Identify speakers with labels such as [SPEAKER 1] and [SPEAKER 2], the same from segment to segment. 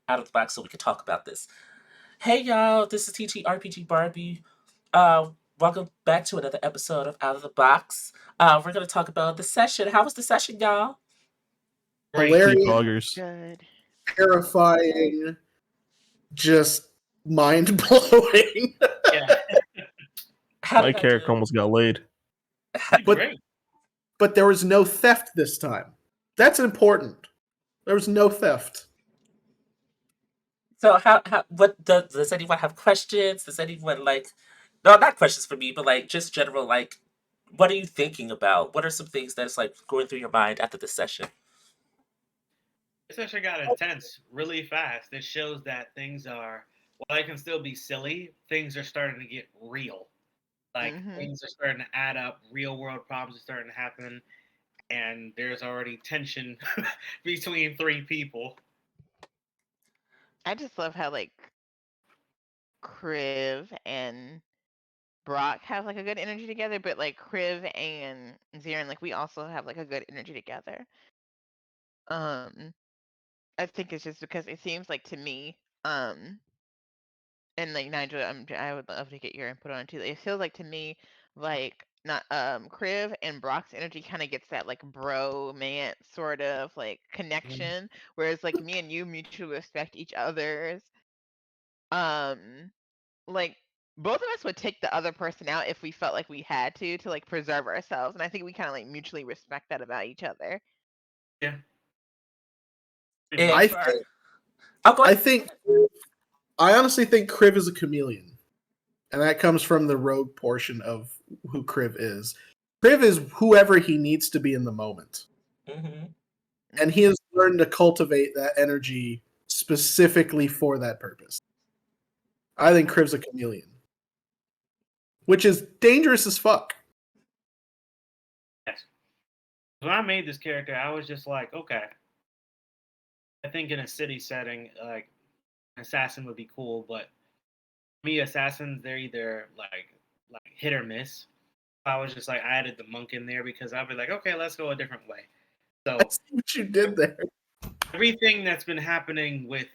[SPEAKER 1] out of the box so we can talk about this. Hey y'all, this is TTRPGBarbie. Uh, Welcome back to another episode of Out of the Box. We're gonna talk about the session. How was the session, y'all?
[SPEAKER 2] Great.
[SPEAKER 3] Hilarious,
[SPEAKER 2] Poggers.
[SPEAKER 4] Good.
[SPEAKER 3] terrifying, just mind blowing.
[SPEAKER 2] Yeah.
[SPEAKER 1] How
[SPEAKER 2] My
[SPEAKER 1] did I
[SPEAKER 2] character
[SPEAKER 1] do?
[SPEAKER 2] almost got laid.
[SPEAKER 3] But-
[SPEAKER 2] Great.
[SPEAKER 3] But there was no theft this time. That's important. There was no theft.
[SPEAKER 1] So what does anyone have questions? Does anyone no, not questions for me, but like just general what are you thinking about? What are some things that's like going through your mind after the session?
[SPEAKER 4] This actually got intense really fast. It shows that things are, while they can still be silly, things are starting to get real. Like things are starting to add up. Real world problems are starting to happen, and there's already tension between three people.
[SPEAKER 5] I just love how Kriv and Brock have a good energy together, but Kriv and Zarin, we also have a good energy together. I think it's just because it seems to me, and Nigel, I would love to get your input on it too. It feels to me not Kriv and Brock's energy kind of gets that bromance sort of connection, whereas me and you mutually respect each other's. Like both of us would take the other person out if we felt like we had to preserve ourselves, and I think we kind of mutually respect that about each other.
[SPEAKER 4] Yeah.
[SPEAKER 1] And
[SPEAKER 3] I
[SPEAKER 1] for-
[SPEAKER 3] think,
[SPEAKER 1] I'll go
[SPEAKER 3] I
[SPEAKER 1] ahead.
[SPEAKER 3] think, I honestly think Kriv is a chameleon, and that comes from the rogue portion of who Kriv is. Kriv is whoever he needs to be in the moment,
[SPEAKER 1] Mhm.
[SPEAKER 3] and he has learned to cultivate that energy specifically for that purpose. I think Kriv's a chameleon, which is dangerous as fuck.
[SPEAKER 4] Yes. When I made this character, I was just like, okay. I think in a city setting, an assassin would be cool, but me, assassins, they're either like hit or miss. I was just I added the monk in there because I'd be like, okay, let's go a different way. So
[SPEAKER 3] I see what you did there.
[SPEAKER 4] everything that's been happening with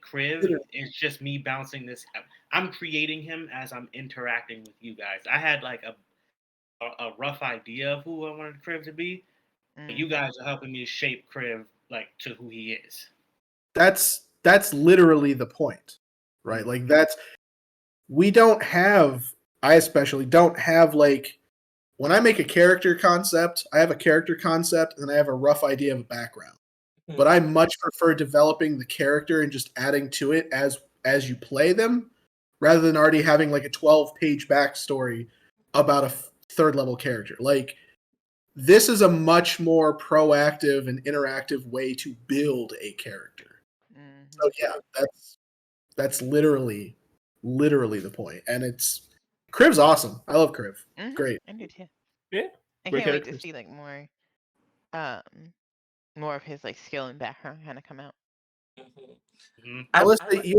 [SPEAKER 4] Kriv is just me bouncing this. I'm creating him as I'm interacting with you guys. I had a rough idea of who I wanted Kriv to be, but you guys are helping me shape Kriv to who he is.
[SPEAKER 3] That's literally the point, right? We don't have. I especially don't have when I make a character concept, I have a character concept and I have a rough idea of a background. But I much prefer developing the character and just adding to it as you play them, rather than already having a 12-page backstory about a third level character. This is a much more proactive and interactive way to build a character. So yeah, that's literally the point. And Kriv's awesome. I love Kriv. Great.
[SPEAKER 5] I do too.
[SPEAKER 2] Yeah.
[SPEAKER 5] I
[SPEAKER 2] Great
[SPEAKER 5] can't wait to
[SPEAKER 2] characters.
[SPEAKER 5] see more of his skill and background kind of come out.
[SPEAKER 3] Alyssa,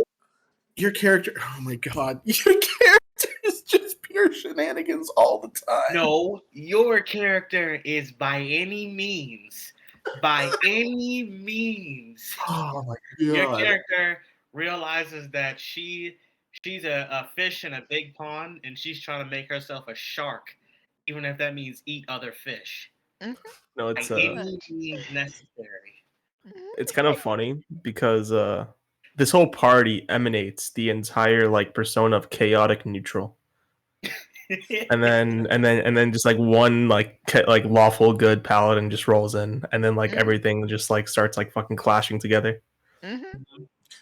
[SPEAKER 3] your character, oh my god, your character is just pure shenanigans all the time.
[SPEAKER 4] No, your character is by any means. Oh my god. Your character realizes that she's a fish in a big pond, and she's trying to make herself a shark, even if that means eat other fish.
[SPEAKER 2] No, it's
[SPEAKER 4] by any means necessary.
[SPEAKER 2] it's kind of funny because this whole party emanates the entire persona of chaotic neutral. and then just one lawful good paladin just rolls in, and then everything just starts fucking clashing together.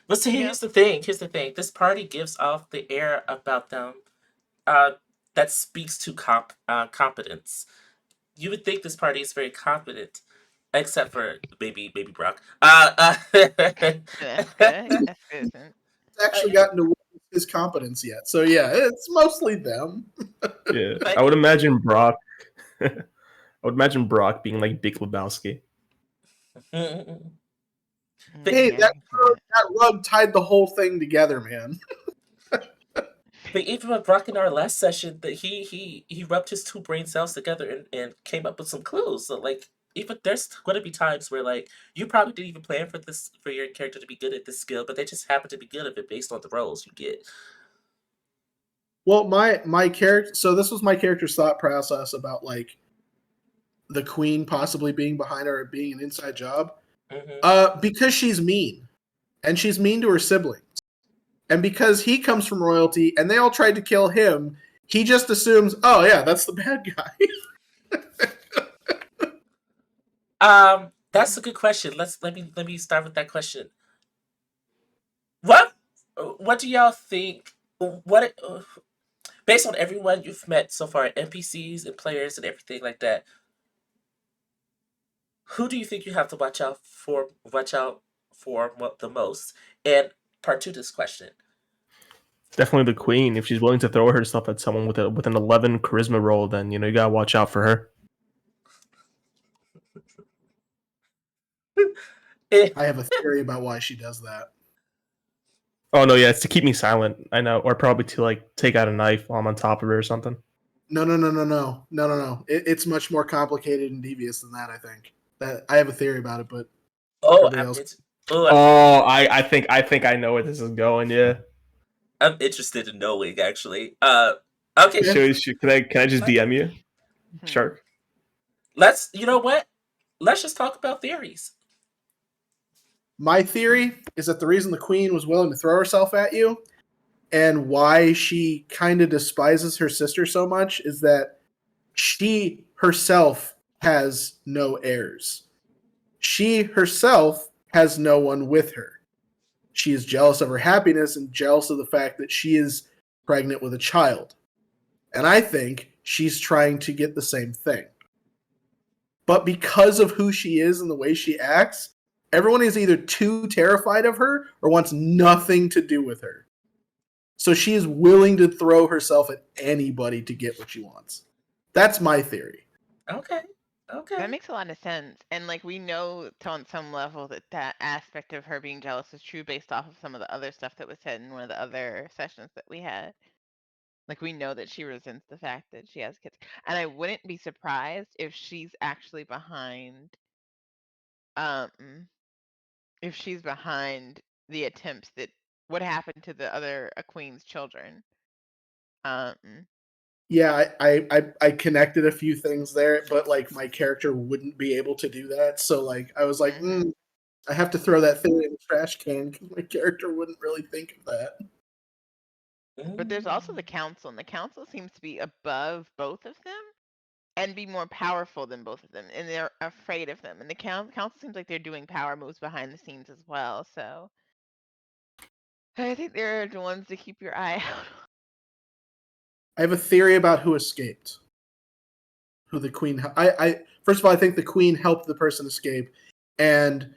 [SPEAKER 1] But see, here's the thing. This party gives off the air about them that speaks to competence. You would think this party is very competent, except for maybe Brock.
[SPEAKER 5] That's good. That's good.
[SPEAKER 3] It's actually gotten to witness his competence yet. So yeah, it's mostly them.
[SPEAKER 2] Yeah, I would imagine Brock. I would imagine Brock being Big Lebowski.
[SPEAKER 3] Hey, that rug tied the whole thing together, man.
[SPEAKER 1] But even with Brock in our last session, that he rubbed his two brain cells together and came up with some clues. So even there's going to be times where like you probably didn't even plan for your character to be good at this skill, but they just happen to be good at it based on the roles you get.
[SPEAKER 3] Well, my character. So this was my character's thought process about like the queen possibly being behind her or being an inside job. Because she's mean, and she's mean to her siblings, and because he comes from royalty, and they all tried to kill him, he just assumes, oh yeah, that's the bad guy.
[SPEAKER 1] That's a good question. Let me start with that question. What do y'all think? What based on everyone you've met so far, NPCs and players and everything like that, who do you think you have to watch out for? The most? And part two, to this question.
[SPEAKER 2] Definitely the queen. If she's willing to throw herself at someone with an 11 charisma roll, then you gotta watch out for her.
[SPEAKER 3] I have a theory about why she does that.
[SPEAKER 2] Oh no, yeah, it's to keep me silent. I know, or probably to like take out a knife while I'm on top of her or something.
[SPEAKER 3] No. It's much more complicated and devious than that. I think that I have a theory about it, but
[SPEAKER 1] Oh,
[SPEAKER 3] everybody else.
[SPEAKER 2] I think I know where this is going. Yeah.
[SPEAKER 1] I'm interested in knowing actually. Okay.
[SPEAKER 2] Can I just DM you, Shark?
[SPEAKER 1] You know what? Let's just talk about theories.
[SPEAKER 3] My theory is that the reason the queen was willing to throw herself at you and why she kind of despises her sister so much is that she herself has no heirs. She herself has no one with her. She is jealous of her happiness and jealous of the fact that she is pregnant with a child. And I think she's trying to get the same thing. But because of who she is and the way she acts, everyone is either too terrified of her or wants nothing to do with her. So she is willing to throw herself at anybody to get what she wants. That's my theory.
[SPEAKER 1] Okay.
[SPEAKER 5] That makes a lot of sense. And like we know on some level that aspect of her being jealous is true based off of some of the other stuff that was said in one of the other sessions that we had. Like we know that she resents the fact that she has kids. And I wouldn't be surprised if she's actually behind if she's behind the attempts that what happened to the other queen's children.
[SPEAKER 3] Yeah, I connected a few things there, but like my character wouldn't be able to do that. So like I was like, I have to throw that theory in the trash can because my character wouldn't really think of that.
[SPEAKER 5] But there's also the council, and the council seems to be above both of them and be more powerful than both of them, and they're afraid of them. And the council seems like they're doing power moves behind the scenes as well. So I think they're the ones to keep your eye out.
[SPEAKER 3] I have a theory about who escaped. Who the queen? I first of all, I think the queen helped the person escape, and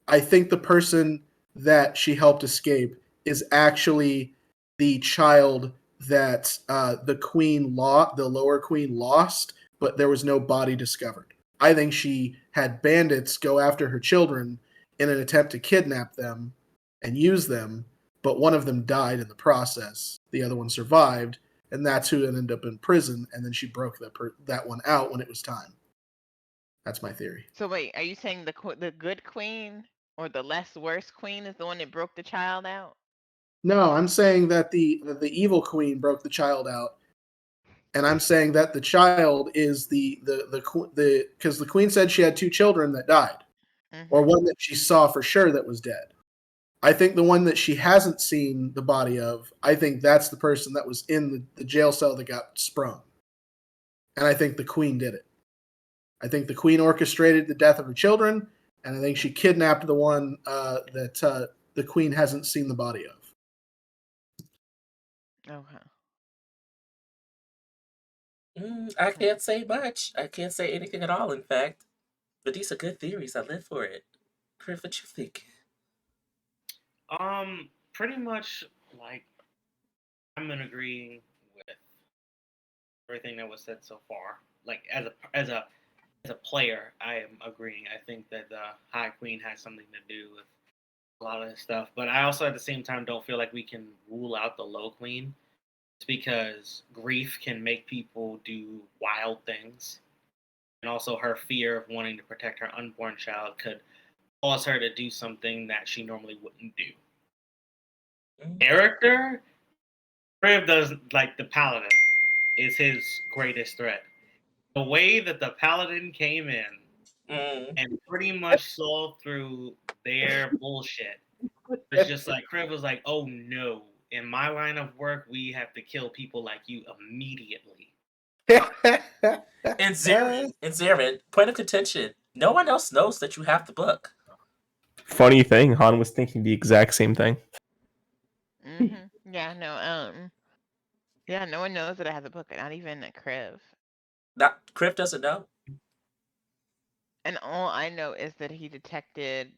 [SPEAKER 3] I think the person that she helped escape is actually the child that the lower queen lost, but there was no body discovered. I think she had bandits go after her children in an attempt to kidnap them and use them, but one of them died in the process. The other one survived, and that's who ended up in prison. And then she broke that one out when it was time. That's my theory.
[SPEAKER 5] So wait, are you saying the good queen or the less worse queen is the one that broke the child out?
[SPEAKER 3] No, I'm saying that the evil queen broke the child out, and I'm saying that the child is the because the queen said she had two children that died, or one that she saw for sure that was dead. I think the one that she hasn't seen the body of, I think that's the person that was in the jail cell that got sprung, and I think the queen did it. I think the queen orchestrated the death of her children, and I think she kidnapped the one that the queen hasn't seen the body of.
[SPEAKER 5] Okay.
[SPEAKER 1] I can't say much. I can't say anything at all, in fact. But these are good theories. I live for it. Chris, what you think?
[SPEAKER 4] Pretty much like I'm in agreeing with everything that was said so far. Like as a player, I am agreeing. I think that the High Queen has something to do with a lot of this stuff, but I also at the same time don't feel like we can rule out the Low Queen. It's because grief can make people do wild things. and also her fear of wanting to protect her unborn child could cause her to do something that she normally wouldn't do. Character, Crib does like the paladin is his greatest threat. The way that the paladin came in and pretty much saw through their bullshit was just like Crib was like, oh no, in my line of work we have to kill people like you immediately.
[SPEAKER 1] And Zarin, point of contention. No one else knows that you have the book.
[SPEAKER 2] Funny thing, Han was thinking the exact same thing.
[SPEAKER 5] Yeah, no, yeah, no one knows that I have the book, not even Kriv.
[SPEAKER 1] Kriv doesn't know.
[SPEAKER 5] And all I know is that he detected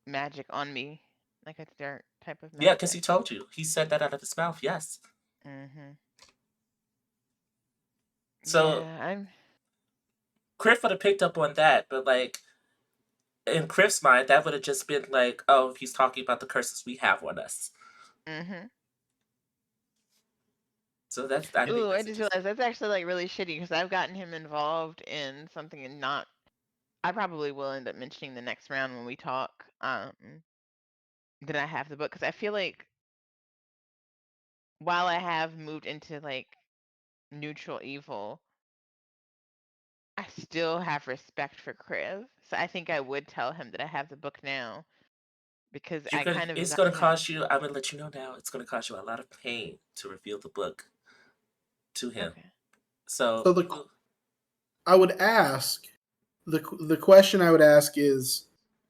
[SPEAKER 5] magic on me, like a dark type of magic.
[SPEAKER 1] Yeah, because he told you. He said that out of his mouth. Yes. So
[SPEAKER 5] yeah,
[SPEAKER 1] Kriv would have picked up on that, but like in Kriv's mind, that would have just been like, oh, he's talking about the curses we have on us. So that's. I
[SPEAKER 5] just realized that's actually like really shitty because I've gotten him involved in something and not. I probably will end up mentioning the next round when we talk. That I have the book because I feel like while I have moved into like neutral evil, I still have respect for Kriv. So I think I would tell him that I have the book now because I kind of.
[SPEAKER 1] It's going to cost you. I'm going to let you know now. It's going to cost you a lot of pain to reveal the book to him.
[SPEAKER 5] Okay.
[SPEAKER 1] So
[SPEAKER 3] I would ask the question I would ask is,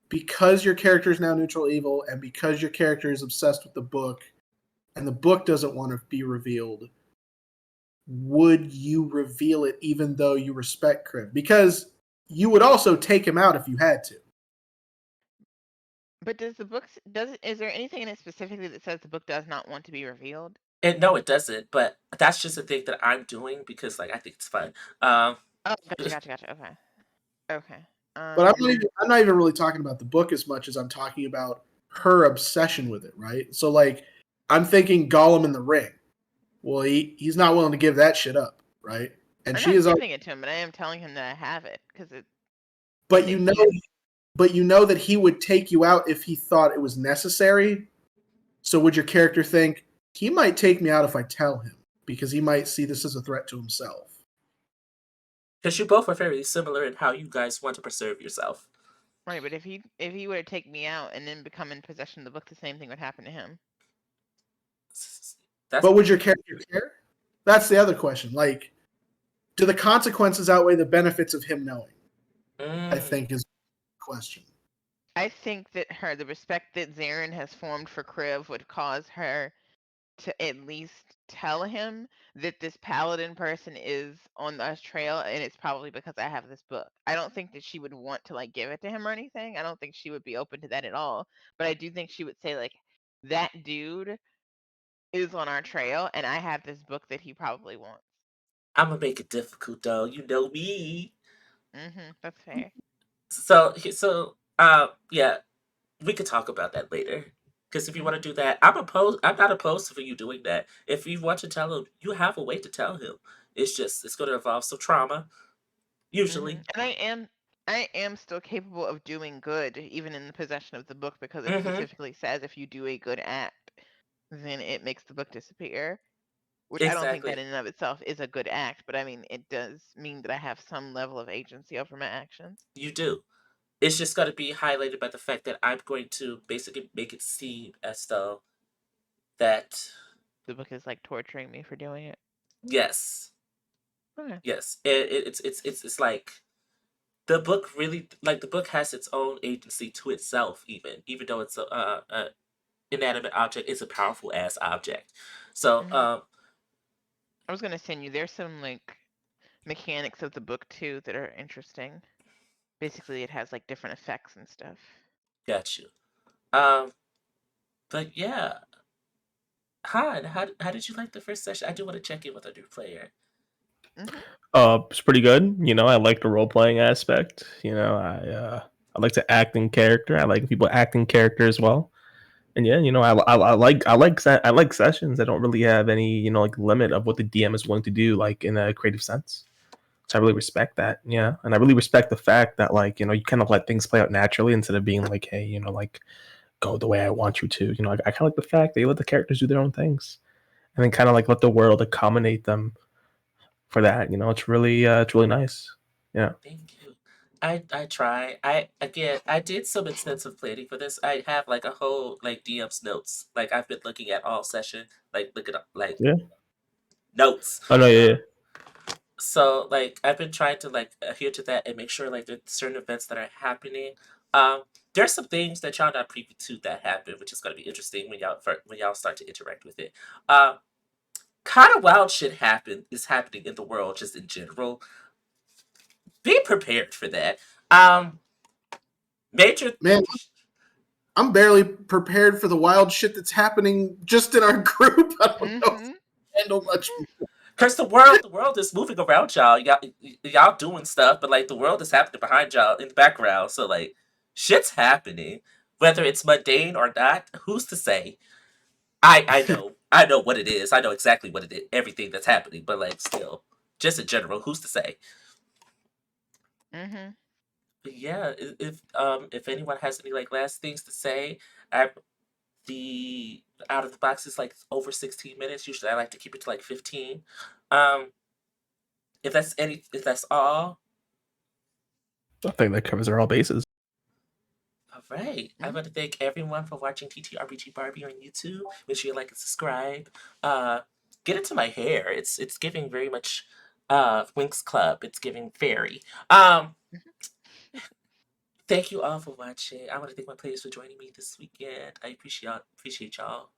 [SPEAKER 3] because your character is now neutral evil and because your character is obsessed with the book and the book doesn't want to be revealed, would you reveal it even though you respect Kriv? Because you would also take him out if you had to.
[SPEAKER 5] But is there anything in it specifically that says the book does not want to be revealed?
[SPEAKER 1] No, it doesn't. But that's just a thing that I'm doing because like I think it's fun.
[SPEAKER 5] Oh, gotcha. Okay.
[SPEAKER 3] But I'm not even really talking about the book as much as I'm talking about her obsession with it, right? So like I'm thinking Gollum in the Ring. Well, he's not willing to give that shit up, right? And
[SPEAKER 5] I'm not giving it to him, but I am telling him that I have it because it.
[SPEAKER 3] But you know that he would take you out if he thought it was necessary. So would your character think he might take me out if I tell him because he might see this as a threat to himself?
[SPEAKER 1] Because you both are very similar in how you guys want to preserve yourself.
[SPEAKER 5] Right, but if he were to take me out and then become in possession of the book, the same thing would happen to him.
[SPEAKER 3] But would your character care? That's the other question. Like, do the consequences outweigh the benefits of him knowing? I think is the question.
[SPEAKER 5] I think that the respect that Zarin has formed for Kriv would cause her to at least tell him that this paladin person is on the trail, and it's probably because I have this book. I don't think that she would want to like give it to him or anything. I don't think she would be open to that at all. But I do think she would say like, that dude is on our trail, and I have this book that he probably wants.
[SPEAKER 1] I'm gonna make it difficult, though. You know me.
[SPEAKER 5] That's fair.
[SPEAKER 1] So yeah, we could talk about that later. Because if you want to do that, I'm not opposed to you doing that. If you want to tell him, you have a way to tell him. It's going to involve some trauma, usually.
[SPEAKER 5] And I am still capable of doing good, even in the possession of the book, because it specifically says if you do a good act, then it makes the book disappear. Which I don't think that in and of itself is a good act, but I mean, it does mean that I have some level of agency over my actions.
[SPEAKER 1] You do. It's just going to be highlighted by the fact that I'm going to basically make it seem as though that
[SPEAKER 5] the book is like torturing me for doing it.
[SPEAKER 1] Yes.
[SPEAKER 5] Okay.
[SPEAKER 1] Yes. It's like the book really, like, the book has its own agency to itself, even though it's a inanimate object. It's a powerful ass object. So
[SPEAKER 5] I was gonna send you. There's some like mechanics of the book too that are interesting. Basically, it has like different effects and stuff.
[SPEAKER 1] Got you. But yeah, Han, how did you like the first session? I do want to check in with a new player.
[SPEAKER 2] It's pretty good. You know, I like the role playing aspect. You know, I like to act in character. I like people acting character as well. And yeah, you know, I like sessions that don't really have any, you know, like limit of what the DM is willing to do, like in a creative sense. So I really respect that. Yeah, and I really respect the fact that like you kind of let things play out naturally instead of being like, hey, like go the way I want you to. I kind of like the fact that you let the characters do their own things, and then kind of like let the world accommodate them for that. It's really nice. Yeah.
[SPEAKER 1] Thank you. I try. I did some extensive planning for this. I have like a whole like DM's notes. Like I've been looking at all session, like looking up like
[SPEAKER 2] Yeah.
[SPEAKER 1] notes.
[SPEAKER 2] Oh no, yeah.
[SPEAKER 1] So like I've been trying to like adhere to that and make sure like there's certain events that are happening. There's some things that y'all not privy to that happen, which is going to be interesting when y'all start to interact with it. Kind of wild shit is happening in the world just in general. Be prepared for that. Major
[SPEAKER 3] Man, I'm barely prepared for the wild shit that's happening just in our group. I don't know if I
[SPEAKER 5] Mm-hmm.
[SPEAKER 3] can handle much.
[SPEAKER 1] because the world is moving around y'all. Y'all doing stuff, but like the world is happening behind y'all in the background. So like shit's happening. Whether it's mundane or not, who's to say? I know what it is. I know exactly what it is, everything that's happening, but like still, just in general, who's to say?
[SPEAKER 5] Mm-hmm.
[SPEAKER 1] But yeah, if anyone has any like last things to say, I the out of the box is like over 16 minutes. Usually I like to keep it to like 15. Um if that's all,
[SPEAKER 2] I think that covers all bases.
[SPEAKER 1] all right. I
[SPEAKER 5] Mhm.
[SPEAKER 1] want to thank everyone for watching TTRPG Barbie on YouTube. Make sure you like and subscribe. Get into my hair. It's giving very much Winx Club. It's giving fairy. Thank you all for watching. I want to thank my players for joining me this weekend. I appreciate y'all.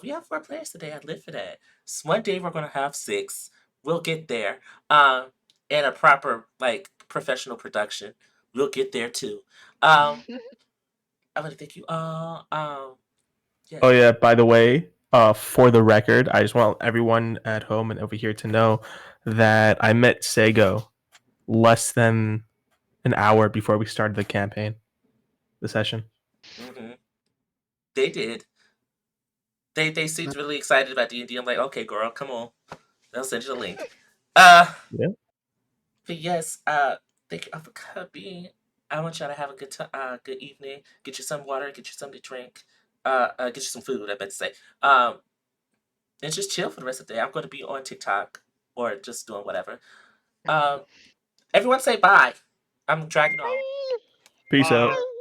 [SPEAKER 1] We have 4 players today. I live for that. So one day we're gonna have 6. We'll get there. And a proper like professional production. We'll get there too. Um, I want to thank you all. Yeah.
[SPEAKER 2] Oh yeah, by the way, for the record, I just want everyone at home and over here to know that I met Sego less than an hour before we started the campaign, the session.
[SPEAKER 1] hmm They did. They seemed really excited about D&D. I'm like, okay, girl, come on. They'll send you the link. Uh,
[SPEAKER 2] Yeah.
[SPEAKER 1] but yes, thank you all for coming. I want y'all to have a good evening. Get you some water, get you something to drink. Get you some food. I meant to say. And just chill for the rest of the day. I'm going to be on TikTok or just doing whatever.
[SPEAKER 5] Mhm.
[SPEAKER 1] Everyone say bye. I'm dragging off.
[SPEAKER 5] Bye.
[SPEAKER 2] Peace out.
[SPEAKER 4] Bye.